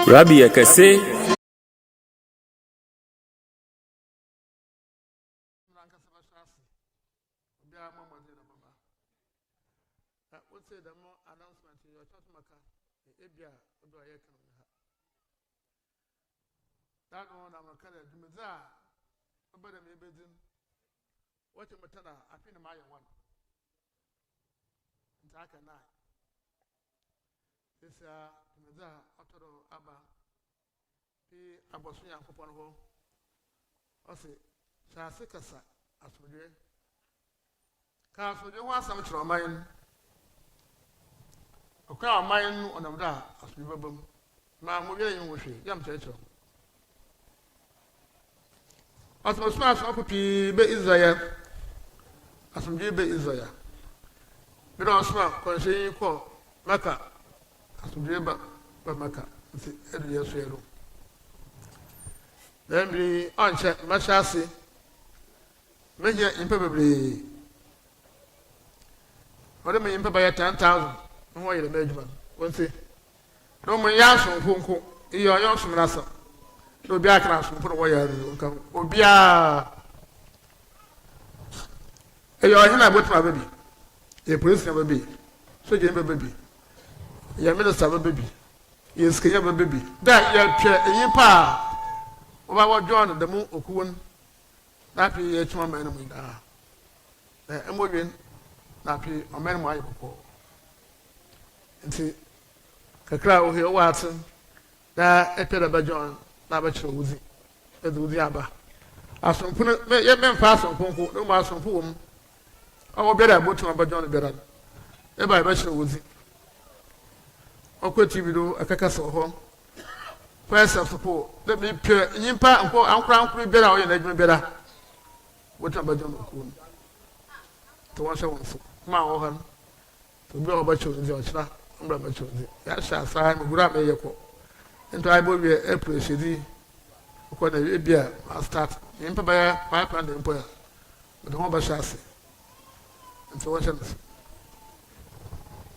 Rabbi Ekese. Abosun yankopon ho ose shase kasa asodwe ka asodwe ho asam kiro man okwa man nu onamda asodwe babam ma mo ye yin wo hwe yam kyekyo asodwe asopopi be Israel asodwe be Israel bi do asma konse ko maka asodwe ba maka nti edu yeso yero then we on check machasi meje impebebli ode me impeba 10,000 ho yele mejuma wonse no mo yaso funku iyo yo sumrasa do bia kra so fu wo ya nka obia eyo hina botuma baby e police na baby so je baby ya minister baby yes kenya baby da ya twa yimpa Oba wa John the mu okuwon na pi ye chuma man mu da emodwen na pi omen mu ayi boko nti kakra o he o watin da epeda ba John na ba chiro wuzi edu aba asompu ye memfa asompu nko no ma asompu wom o biara botu ba John biara e ba chiro wuzi okweti bido akaka so ho first of all, let me pay Yimpa and Uncle Bella or your better. What about John Coon? To wash one my own to be about you in the Ochna, that shall sign grab a yako. And I will be a April CD. When a beer, I'll start Yimpa by a 500 employer. But the home chassis. And so what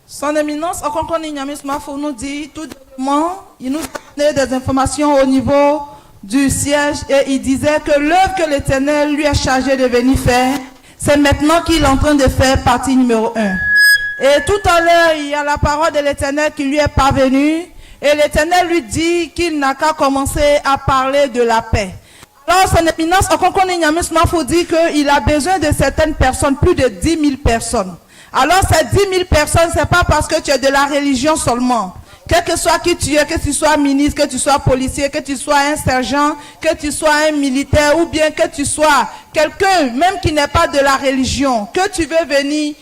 Son Éminence Ɔkrɔnkrɔnyi Nyame Somafo nous dit tout dernièrement, il nous donnait des informations au niveau du siège et il disait que l'œuvre que l'Éternel lui a chargé de venir faire, c'est maintenant qu'il est en train de faire partie numéro 1. Et tout à l'heure, il y a la parole de l'Éternel qui lui est parvenue et l'Éternel lui dit qu'il n'a qu'à commencer à parler de la paix. Alors, son Éminence Ɔkrɔnkrɔnyi Nyame Somafo dit qu'il a besoin de certaines personnes, plus de 10 000 personnes. Alors, ces 10 000 personnes, ce n'est pas parce que tu es de la religion seulement. Quel que soit qui tu es, que tu sois ministre, que tu sois policier, que tu sois un sergent, que tu sois un militaire, ou bien que tu sois quelqu'un, même qui n'est pas de la religion, que tu veux venir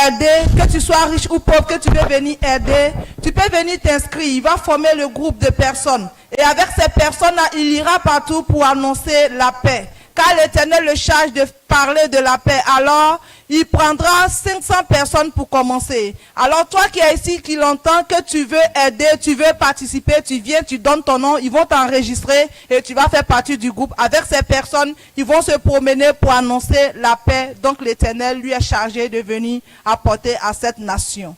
aider, que tu sois riche ou pauvre, que tu veux venir aider, tu peux venir t'inscrire. Il va former le groupe de personnes. Et avec ces personnes-là, il ira partout pour annoncer la paix. Car l'Éternel le charge de parler de la paix. Alors, il prendra 500 personnes pour commencer. Alors, toi qui es ici, qui l'entends, que tu veux aider, tu veux participer, tu viens, tu donnes ton nom, ils vont t'enregistrer et tu vas faire partie du groupe. Avec ces personnes, ils vont se promener pour annoncer la paix. Donc, l'Éternel lui est chargé de venir apporter à cette nation.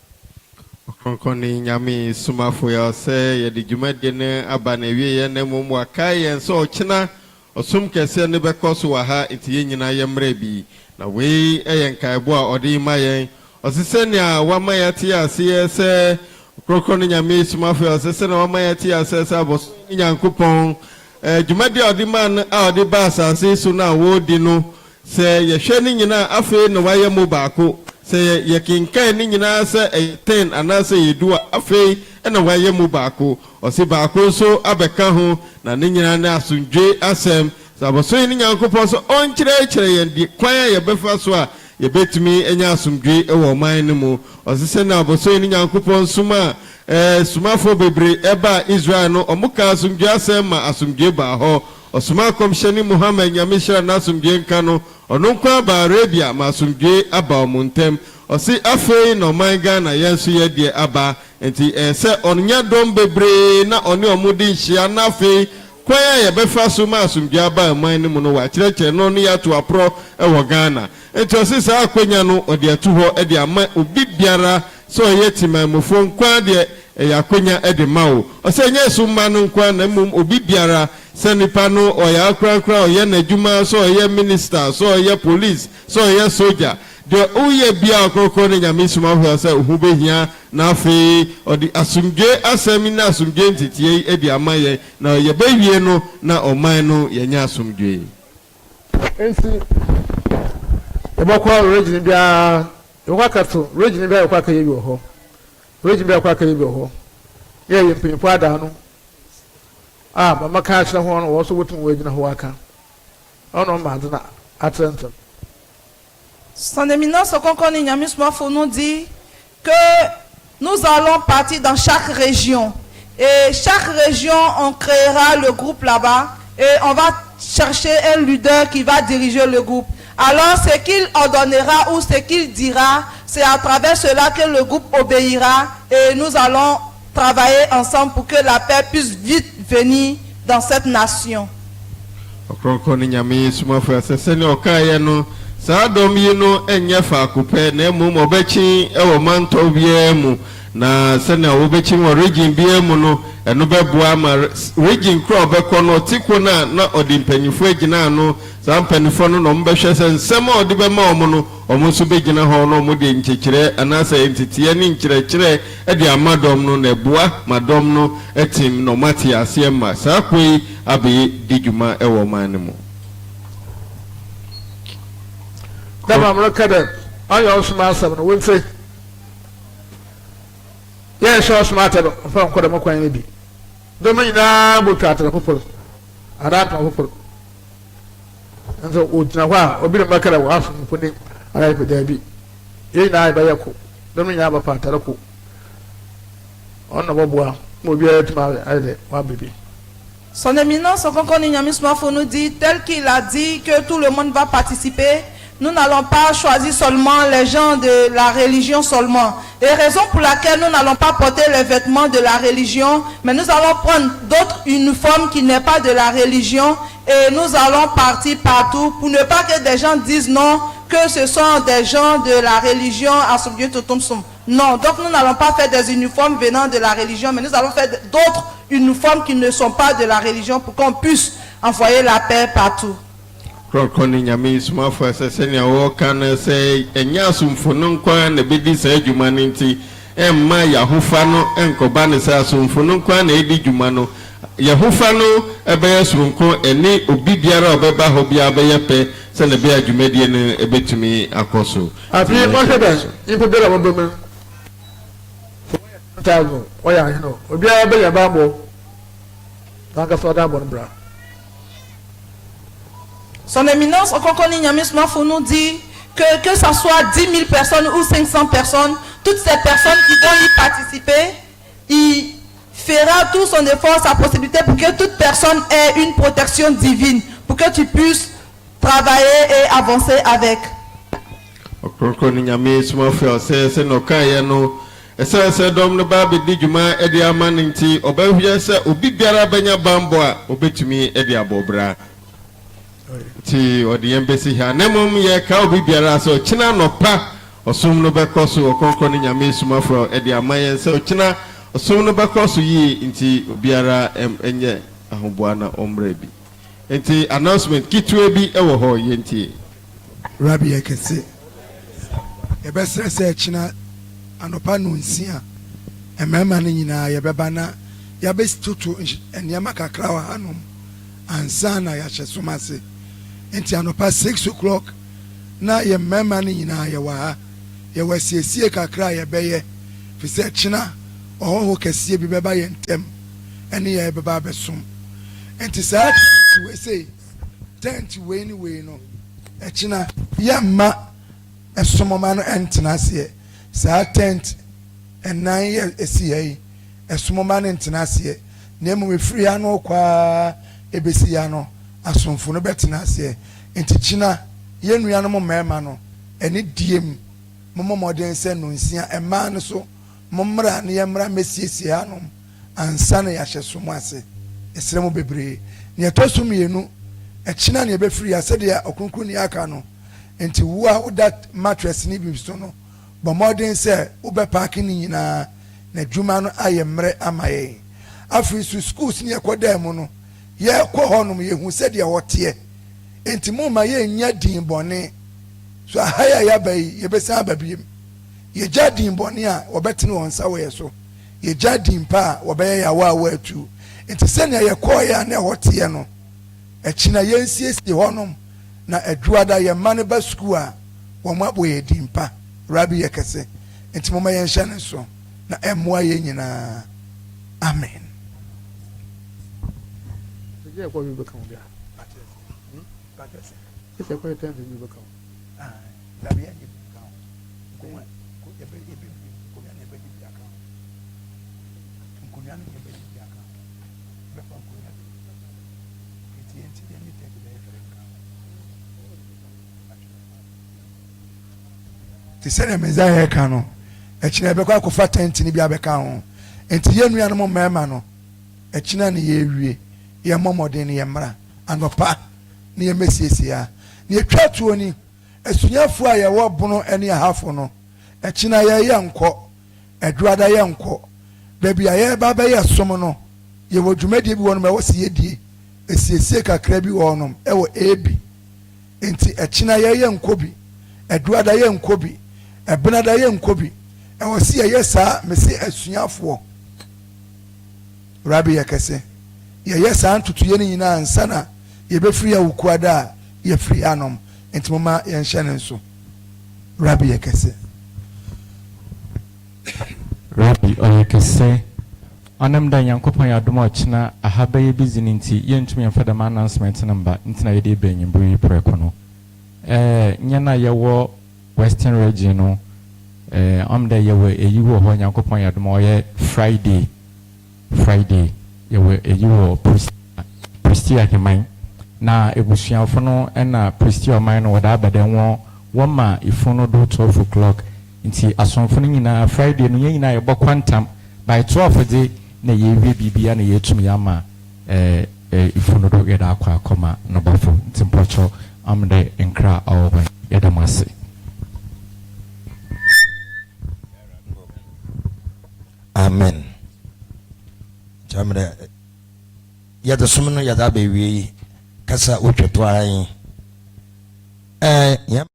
Ɔkrɔnkrɔnyi Nyame Somafo ya se ye di dwumade ne aba na wie ye ne mom wakai yen so ochina osum kese ne bekoso wa ha etiye nyina ye mre bi na we eyen kaibo a odi ma yen osise ne a wa ma ya ti ase se Ɔkrɔnkrɔnyi Nyame Somafo ya osise na wa ma ya ti ase se abos nyankopon dwumade odi man a odi ba asase so na wo di no se ye hwe ne nyina afi no wa ye mo baako se ye kinkan ni nyina se 10 anase yedua afei ena waye mu baako osi baako so abeka ho na ne nyina na asundwe asem saboso ni nyankopon so onkyerɛ yen di kwan ye befa so a ye betumi enya asundwe ewo man ne mu osi se na aboso ni nyankopon suma Somafo bebre eba Israel no omuka asundwe asem ma asundwe ba ho osuma komsheni Muhammad Nyame shira na asundwe nka no onunkwa ba Arabia ma asundwe aba omuntem osi afei no manga na yensu ye die aba enti se onya dom bebre na oni omudi nhia na afei kwaya ye befa so ma asundwe aba man ne mu no wa kyerɛkyerɛ no ne ya to apro ewo Ghana enti osi sa akwanya no ode atu ho ede ama obi biara so ye timamofo nkwa de yakonya edemao ose nye summa no kwa na mum obi biara se nipa no oya krankra oye na adwuma so oye minister so oye police so oye soldier de oye bia okoko ne Nyame Somafo se ohu behia na afi odi asumdwe asemi na asumdwe ntitie edi amaye na ye bewie no na oman no yenya asumdwe ensi ebokwa region bia ewakato region bia ekwa kaye bi ho region bia ekwa kaye bi ho ye mpinpo ada no mama ka achira ho no wo so wotum we gina ho aka ono ma de na atrentum. Son éminence Ɔkrɔnkrɔnyi Nyame Somafo nous dit que nous allons partir dans chaque région et chaque région on créera le groupe là-bas et on va chercher un leader qui va diriger le groupe. Alors ce qu'il ordonnera ou ce qu'il dira, c'est à travers cela que le groupe obéira et nous allons travailler ensemble pour que la paix puisse vite venir dans cette nation. Ɔkrɔnkrɔnyi Nyame Somafo asese ne okaye no sa dom yi no enye fa akopɛ na emu obechi ewo manto bia mu na se na obechi wo region bia mu no eno beboa ma region kro obekɔ no tiko na odi mpanyifo agina no sa mpanifo no mbɛhwɛ se nsɛm a odi bɛma omo no omo so begina ho no omo de nkyekire anasa entitie ne nkyerɛkyerɛ edi amadom no na eboa madom no etim no mate ase ma sa koi abe diguma ewo man no mu. Dama mrekade ayo osuma asem no wonse ye sho osuma atado fa nkoda makwan ne bi do manyina botwa atado popolo arata popolo nso ojina kwa obi makara wa afu mponi ara ipe da bi ye na ba yako do manyina ba patara ko onna boboa mo bi atuma ade wa bibi. Son éminence Ɔkrɔnkrɔnyi Nyame Somafo nous dit tel qu'il a dit que tout le monde va participer. Nous n'allons pas choisir seulement les gens de la religion seulement. Et raison pour laquelle nous n'allons pas porter les vêtements de la religion, mais nous allons prendre d'autres uniformes qui n'est pas de la religion et nous allons partir partout pour ne pas que des gens disent non, que ce sont des gens de la religion à son Dieu Totomsom. Non, donc nous n'allons pas faire des uniformes venant de la religion, mais nous allons faire d'autres uniformes qui ne sont pas de la religion pour qu'on puisse envoyer la paix partout. Ɔkrɔnkrɔnyi Nyame Somafo asese ne wo kan se enya asumfo no nkwa na bedi sa adwuma no nti emma yahofa no enkoba ne sa asumfo no nkwa na edi dwuma no yahofa no ebeye surunko eni obi biara obeba ho bia beye pe se ne be adwumadie no ebetumi akoso afi mo hebe ipo bela mo bema tago oya hino obi ara be ya babo tanga so da bon bra. Son éminence Ɔkrɔnkrɔnyi Nyame Somafo nous dit que ça soit 10 000 personnes ou 500 personnes, toutes ces personnes qui vont y participer, il fera tout son effort, sa possibilité pour que toute personne ait une protection divine, pour que tu puisses travailler et avancer avec. Ɔkrɔnkrɔnyi Nyame Somafo se no kaye no ese dom no ba be di dwuma edi ama nti obahwie se obi biara benya bambo a obetumi edi abobra ti odi embesi ha nemom ye ka obi biara so kina nopa osum no bekoso Ɔkrɔnkrɔnyi Nyame Somafo edi amaye se kina osum no bekoso yi nti biara enye ahoboa na omre bi nti announcement kitwe bi ewo ho ye nti Rabbi ekese ebesere se kina anopa no nsia emema ne nyina yebeba na yabestutu enema kakra wa hanom ansa na ya hyesomase enti anopa 6 o'clock na ye mema ne nyina ye wa ye wasiesie kakra ye beye fise kina oho kese bi beba ye ntem ene ye beba besom enti sa we say tent we ni we no ekina ye ma esomoma no entenase sa tent enan ye esiye esomoma no entenase na emu we free ano kwa ebesi ya no asomfo no betenase enti kina ye nua no mo mema no ene diem mo modern se no nsia ema no so mo mra ne ye mra mesiesie anom ansa na ya hyesomo ase esere mo bebre ne etosum yenu ekina ne be free ase de Ɔkrɔnkrɔnyi aka no enti wo a that mattress ni bi so no but modern se wo be park ni nyina na dwuma no ayɛ mmerɛ ama yɛn afei so schools ne yɛkɔdaa mu no yɛkɔ hɔnom yɛhu sɛdeɛ wɔteɛ enti moma yɛnya din bɔne so ahaya yɛaba yi yɛbɛsan aba biem yɛgya din bɔne a wɔbɛtene wɔn nsa wɔ yɛ so yɛgya din pa a wɔbɛyɛ Yawoh a wɔatu enti sɛnea yɛkɔɔyɛ a na wɔteɛ no ɛkyina yɛnsiesie hɔnom na aduada yɛma no ba school a wɔn abɔ yɛ din pa rabi yɛ kɛse enti moma yɛnhyɛ ne so na ɛmmoa yɛn nyinaa amen. Yeah, what we become there. It's a quite time to become. Ti sɛ Messiah ka no ɛkyina bɛkɔ akɔfa tent ni bi abɛka ho enti yɛn nua no mo mɛma no ɛkyina ne yɛwie yɛ mmɔmɔden ne yɛ mmara anɔpa ne yɛ mesiesie a ne yɛtwa tuo ni asunyafo a yɛwɔ bono ne ahafo no ɛkyina yɛyɛ nkɔ ɛduada yɛ nkɔ baabi a yɛba bɛyɛ som no yɛwɔ dwumadie bi wɔ no ɛwɔ si yɛdie esiesie kakra bi wɔ no ɛwɔ ebi enti ɛkyina yɛyɛ nkɔ bi ɛduada yɛ nkɔ bi ɛbenada yɛ nkɔ bi ɛwɔ si yɛyɛ saa mesi asunyafo rabi yɛ kɛse yɛyɛ saa ntutuye no nyinaa nsa na yɛbɛfiri awukuada a yɛfiri anom enti moma yɛnhyɛ ne nso rabi yɛ kɛse rabi ɔyɛ kɛse ɔnam da nyankopɔn yɛ adom ɔkyena ahaba yɛ busy no nti yɛntumi yɛmfa dɛm announcement no mba nti na yɛde bɛ nyimbo yi prɛko no nyɛ na yɛwɔ western region no ɔm da yɛwɔ ɛyi wɔ hɔ nyankopɔn yɛ adom ɔyɛ friday yɛwɔ ɛyi wɔ Prestia Himan na ebusuafo no ɛna Prestia ɔman no wɔda abɛdɛn wɔma ifo no do 12 o'clock nti asomfo no nyinaa Friday no yɛn nyinaa yɛbɔ kwantam by 12 de na yɛwie bibia na yɛtum yɛama ifo no do yɛda akɔ akɔma no bafo nti mpɔkyɔ amde nkra ɔwɔ yɛda mo ase. Amen. Jamre yada sumno yada bewi kasa utweto ayin ya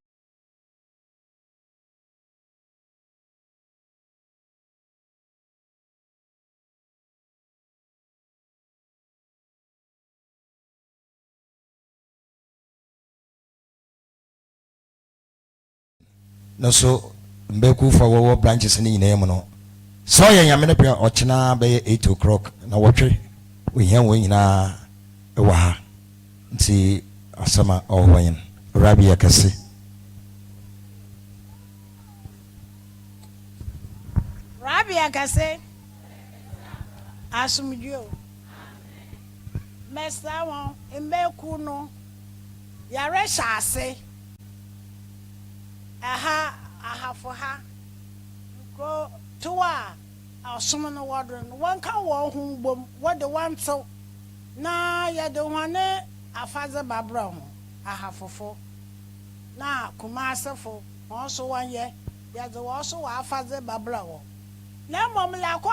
so mbeku for wo branches ni nyina mu no so ya Nyame ne pia ochina be 8 o'clock na wotwe we here we nyina e wa ha nti asama ohwen rabi yakase asumjo mesa won mbeku no yare shase aha for ha ko toa asum no wadron one ka wo hu bom what the one so na ya de hwane afaze babra ho aha fofo na kuma asefo won so wan ye ya de wo so wa afaze babra ho na mom la ko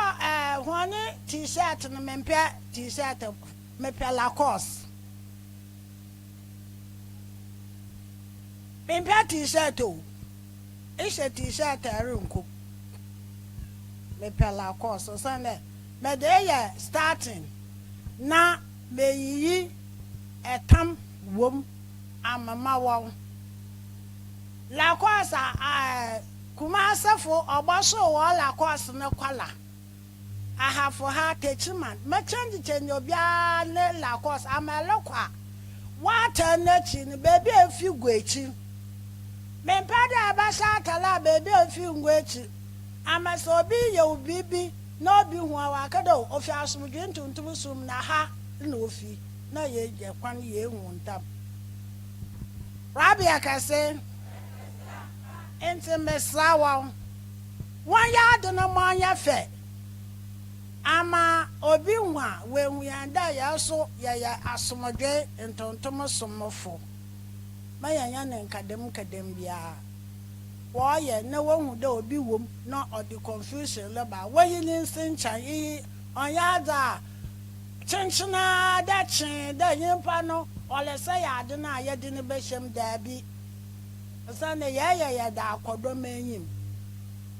hwane t-shirt no mempia t-shirt mempia la course mempia t-shirt o ishe t-shirt arunku mempia la course so Sunday me dey starting na meyi etam wom amama won la course kuma asefo oboso wo la course ne kwala ahafo ha techiman me change obia ne la course amalokwa wata na chi ne baby afi gwechi me pada abasha tala baby afi gwechi amaso obi ye obibi na obi hu awakado ofi asumdwe ntuntum sum na ha na ofi na ye kwan ye hu ntam rabi akase ente mesawa wan ya do na manya fe ama obi nwa we hu yanda ya so ya asumdwe ntuntum somafo ma ya ne kadem bia wɔyɛ na wɔhu dɛ obi wom na ɔde confusion leba wɔyi ne nsinkyan yi ɔnyɛ adze a kyenkyena da kyen dɛ nyimpa no ɔlɛ sɛ yɛ ade no a yɛde ne bɛhyɛm daabi sane yɛyɛ da akɔdɔm enyim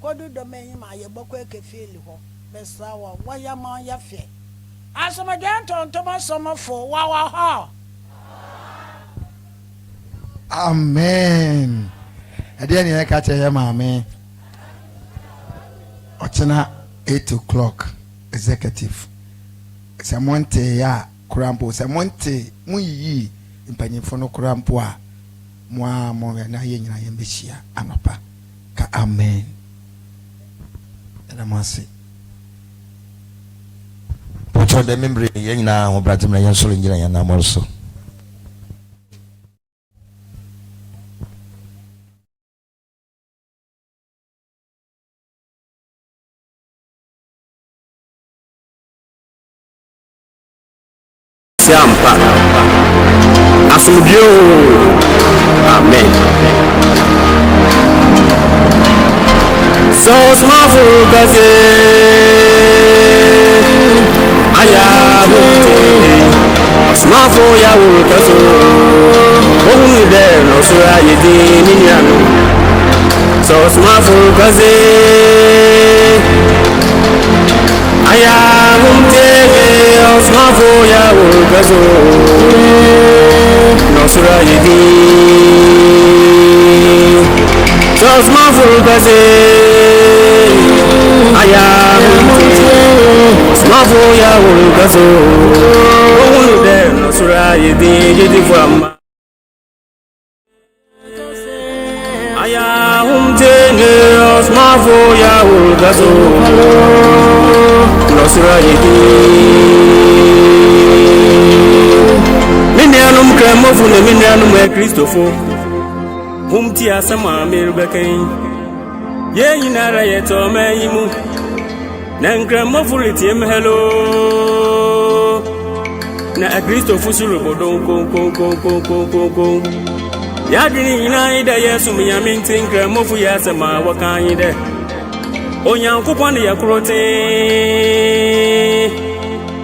kɔdu dɔm enyim a yɛbɛkɔ ekefeeli hɔ bɛsra wɔyɛ ma ɔyɛ fɛ asomdwe ntontom Somafo wɔwɔ hɔ. Amen. Ɛdeɛ ne yɛka kyerɛ yɛ maame ɔkyena 8 o'clock executive sɛ monte yɛ a korampo sɛ monte muyiyi mpanyimfo no korampo a moa mo na yɛ nyina yɛ mbɛhyia anɔpa ka amen ɛna mo ase Pocho de membre yɛ nyina ho bratim na yɛn soro nyina yɛn na mo so Siampa Asubio Amen So Somafo gaze Ayahu Somafo Yawoh kaso Ohun de no so ayede ninianu So Somafo gaze Ayahu Somafo Yawoh kaso no so ayede So Somafo gaze Ayahu Somafo Yawoh kaso ohun de no so ayede jedi fama Ayahu Somafo Yawoh kaso no so ayede Minyanum kremofu ne minyanum Kristofo Humti asama merubekan Ye yinara yeto mayimu Na kremofu litiem hello Na Kristofo surubodon kon Ya dini yina ida Yesu minyaminti kremofu yasama wakan ide Onyankopon ya krote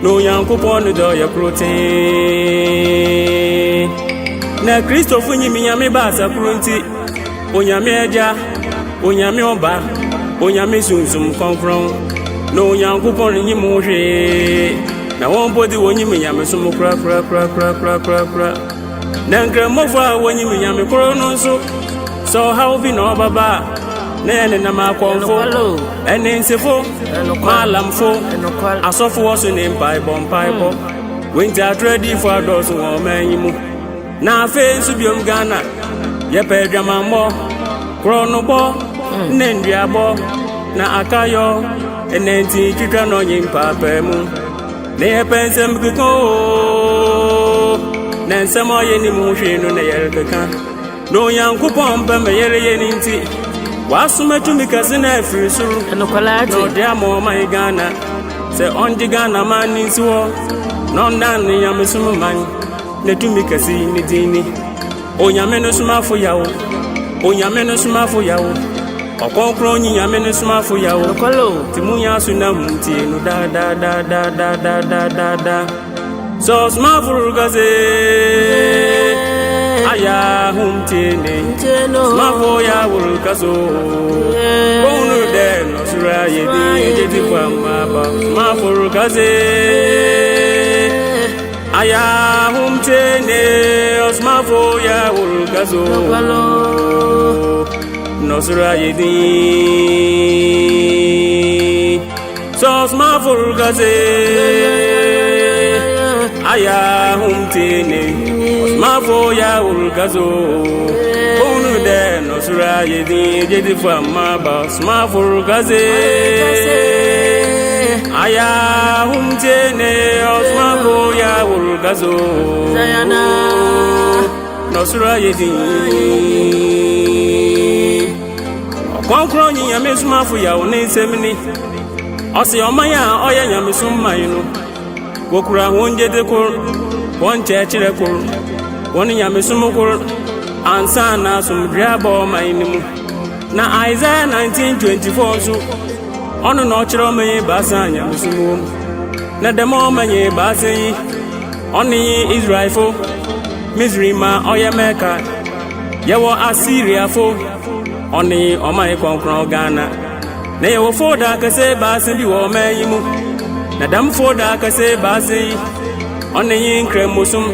No Yankopon do ya krote Na Kristofo nyimi nyame basa krunti Onyame aja Onyame oba Onyame sunsum konfron No Yankopon nyimu hwe Na wonbodi wonyimi nyame sumu kra Na nkremofu a wonyimi nyame kro no nso So how be no baba Nene na makonfo ene nsefo malamfo asofo woso ne mpaibo winter ready for those who manyimu na fe subiom Ghana ye pedwamambo kronobo nendiabo na akayo ene nti twitwa no nyimpa pemu ne ye pensem kiko na nsemo ye ni mu hwe no na ye keka no Yankopon ba me ye ni nti Wasumatu kazina efrisuru no dia mo my Ghana se onji Ghana man nsiwo no ndan ya mesumu man ne tumi kasi ni dini onyame no Somafo Yawoh onyame no Somafo Yawoh Ɔkrɔnkrɔnyi nyame no Somafo Yawoh timunya sunam tie no da so Somafo gaze Ayahu Somafo Yawoh kaso Bonu de no sura yedi jedi fama ba Somafo gaze Ayahu Somafo Yawoh kaso no sura yedi so Somafo gaze Ayahu Somafo Yawoh kaso Bonu de no sura yedi jedi fama ba Somafo gaze Ayahu Somafo Yawoh kaso no sura yedi Ɔkrɔnkrɔnyi nyame Somafo Yawoh ne nsemni ɔse ɔmanya ɔyɛ nyame somman no wokura honjede kor wonkyekire kor won nyame som kor ansa na som dria ba ɔman mu na Isaiah 19:24 so ono no chiro me basa nya musumu na demo manye basa yi oni Israel fo Misrima oyemeka yewo Assyria fo oni omai konkron Ghana na yewo fo da kase basa bi wo mayimu na dam fo da kase basa yi oni nkremosum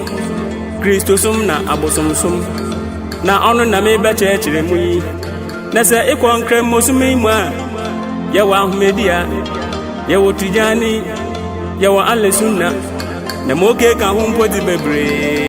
Kristosum na abosomsum na ono na me beche chire mu yi na se ikon kremosum yi mu a yewo ahmedia yewo tijani yewo alesuna na moke ka hu mpodi bebre